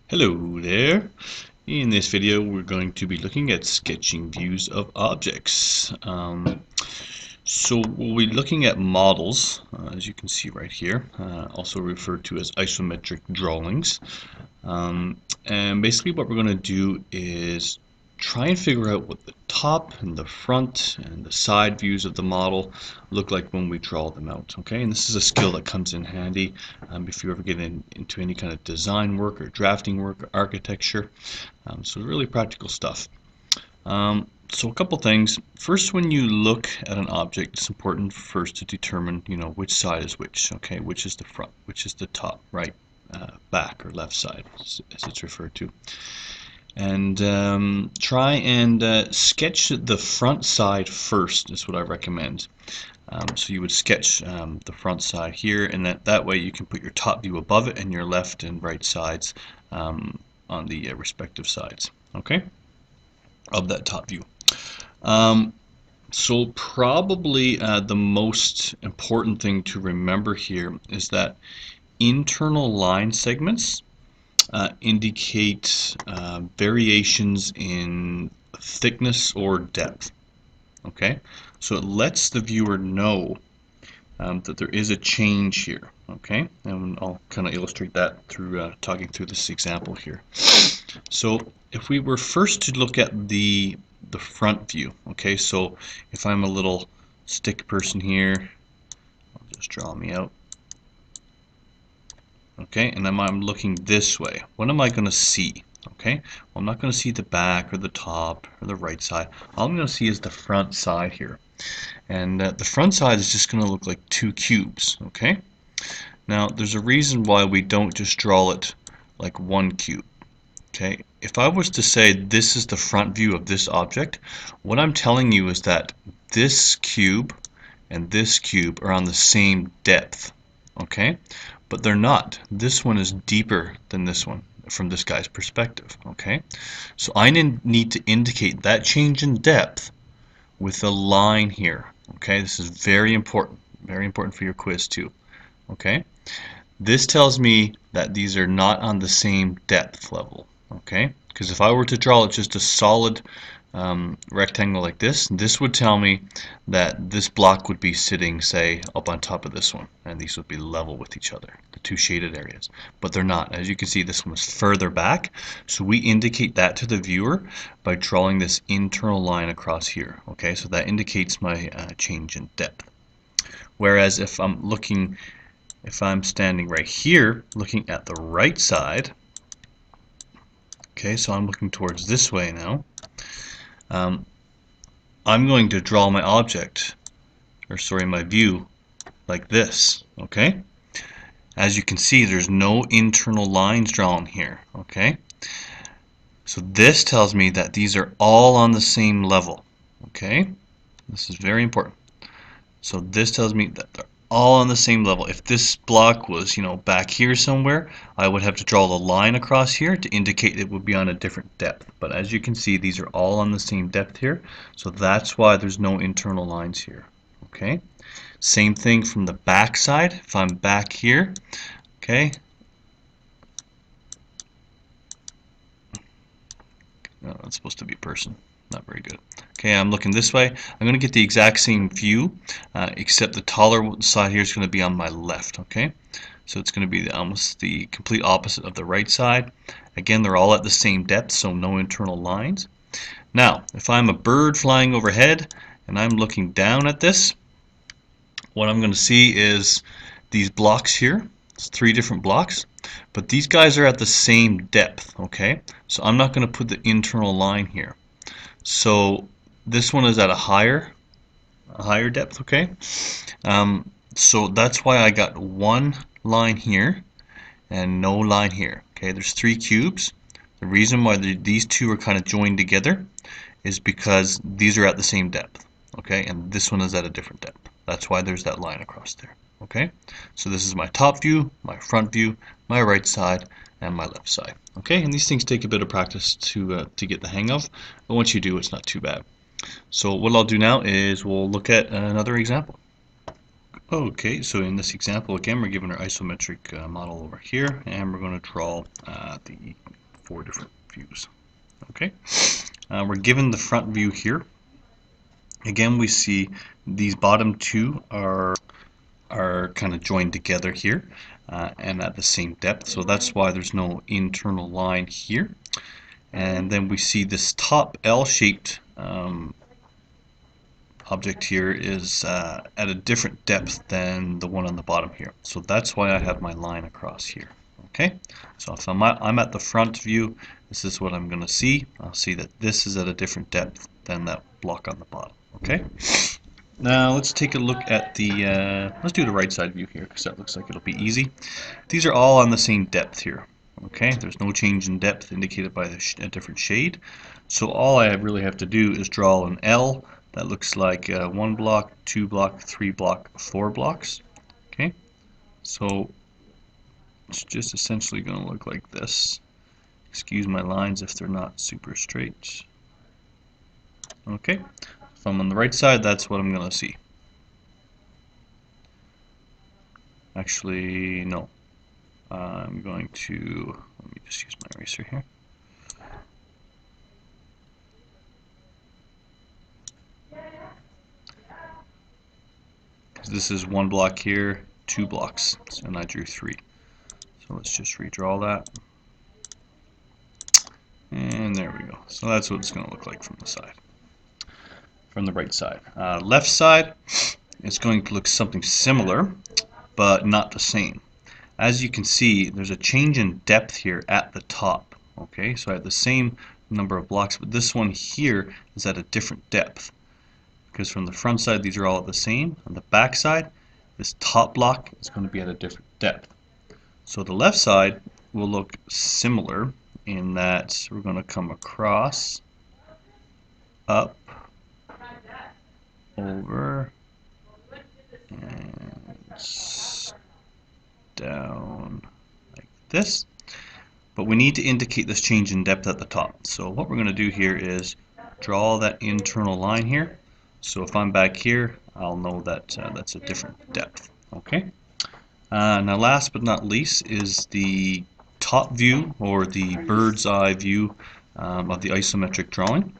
Hello there. In this video we're going to be looking at sketching views of objects. So we'll be looking at models, as you can see right here, also referred to as isometric drawings. And basically what we're going to do is try and figure out what the top and the front and the side views of the model look like when we draw them out. Okay, and this is a skill that comes in handy if you ever get into any kind of design work or drafting work or architecture. So really practical stuff. So a couple things. First, when you look at an object, it's important first to determine, which side is which. Okay, which is the front, which is the top, right, back, or left side, as it's referred to. And try and sketch the front side first is what I recommend. So you would sketch the front side here, and that way you can put your top view above it and your left and right sides on the respective sides, okay, of that top view. So probably the most important thing to remember here is that internal line segments indicate variations in thickness or depth. Okay, so it lets the viewer know that there is a change here. Okay, and I'll kind of illustrate that through talking through this example here. So if we were first to look at the front view, okay, so if I'm a little stick person here, I'll just draw me out. Okay, and I'm looking this way. What am I going to see? Okay, well, I'm not going to see the back or the top or the right side. All I'm going to see is the front side here. And the front side is just going to look like two cubes. Okay, now there's a reason why we don't just draw it like one cube. Okay, if I was to say this is the front view of this object, what I'm telling you is that this cube and this cube are on the same depth. Okay, but they're not. This one is deeper than this one from this guy's perspective. Okay, so I need to indicate that change in depth with a line here. Okay, this is very important for your quiz too. Okay, this tells me that these are not on the same depth level. Okay, because if I were to draw it just a solid rectangle like this would tell me that this block would be sitting, say, up on top of this one, and these would be level with each other, the two shaded areas. But they're not. As you can see, this one is further back, so we indicate that to the viewer by drawing this internal line across here. Okay, so that indicates my change in depth. Whereas if I'm standing right here looking at the right side, okay, so I'm looking towards this way now, I'm going to draw my object, or sorry, my view, like this. Okay, as you can see, there's no internal lines drawn here. Okay, so this tells me that these are all on the same level. Okay, this is very important. So this tells me that they're all on the same level. If this block was, back here somewhere, I would have to draw the line across here to indicate it would be on a different depth. But as you can see, these are all on the same depth here, so that's why there's no internal lines here. Okay, same thing from the back side. If I'm back here, okay, no, that's supposed to be a person. Not very good. Okay, I'm looking this way. I'm going to get the exact same view, except the taller side here is going to be on my left. Okay, so it's going to be almost the complete opposite of the right side. Again, they're all at the same depth, so no internal lines. Now, if I'm a bird flying overhead and I'm looking down at this, what I'm going to see is these blocks here. It's 3 different blocks, but these guys are at the same depth. Okay, so I'm not going to put the internal line here. So this one is at a higher depth. Okay, so that's why I got one line here and no line here. Okay, there's 3 cubes. The reason why these two are kind of joined together is because these are at the same depth. Okay, and this one is at a different depth. That's why there's that line across there. Okay, so this is my top view, my front view, my right side, and my left side. Okay, and these things take a bit of practice to get the hang of, but once you do, it's not too bad. So what I'll do now is we'll look at another example. Okay, so in this example, again, we're given our isometric model over here, and we're going to draw the different views. Okay, we're given the front view here. Again, we see these bottom two are kind of joined together here and at the same depth, so that's why there's no internal line here. And then we see this top L-shaped object here is at a different depth than the one on the bottom here, so that's why I have my line across here. Okay, so if I'm at the front view, this is what I'm going to see. I'll see that this is at a different depth than that block on the bottom. Okay, now let's take a look at the let's do the right side view here, because that looks like it'll be easy. These are all on the same depth here. Okay, there's no change in depth indicated by a different shade, so all I really have to do is draw an L that looks like 1 block, 2 block, 3 block, 4 blocks. Okay, so it's just essentially going to look like this. Excuse my lines if they're not super straight. Okay, if I'm on the right side, that's what I'm going to see. Actually, no. I'm going to, let me just use my eraser here. This is 1 block here, 2 blocks, and I drew 3. So let's just redraw that. And there we go. So that's what it's going to look like from the side, from the right side. Left side is going to look something similar, but not the same. As you can see, there's a change in depth here at the top. Okay, so I have the same number of blocks, but this one here is at a different depth. Because from the front side, these are all the same. On the back side, this top block is going to be at a different depth. So the left side will look similar in that we're going to come across, up, over, and down like this. But we need to indicate this change in depth at the top. So what we're going to do here is draw that internal line here. So if I'm back here, I'll know that that's a different depth. Okay. Now last but not least is the top view, or the bird's eye view of the isometric drawing.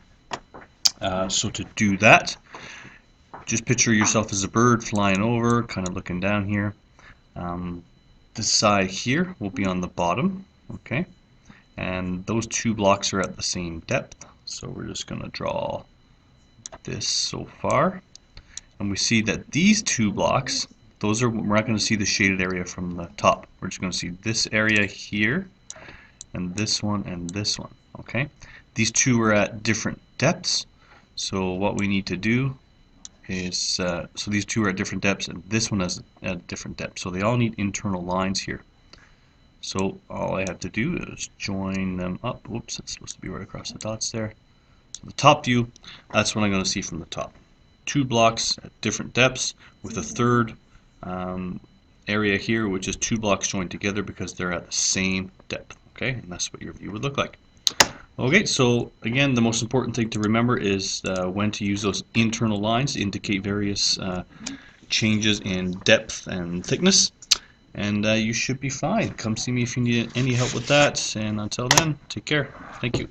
So to do that, just picture yourself as a bird flying over, kind of looking down here. This side here will be on the bottom, okay? And those 2 blocks are at the same depth, so we're just going to draw this so far. And we see that these 2 blocks, we're not going to see the shaded area from the top. We're just going to see this area here, and this one, and this one, okay? These 2 are at different depths, so what we need to do is, so these 2 are at different depths, and this one is at a different depth, so they all need internal lines here. So all I have to do is join them up. Whoops, it's supposed to be right across the dots there. So the top view, that's what I'm going to see from the top. 2 blocks at different depths with a third area here, which is 2 blocks joined together because they're at the same depth. Okay, and that's what your view would look like. Okay, so again, the most important thing to remember is when to use those internal lines to indicate various changes in depth and thickness. And you should be fine. Come see me if you need any help with that. And until then, take care. Thank you.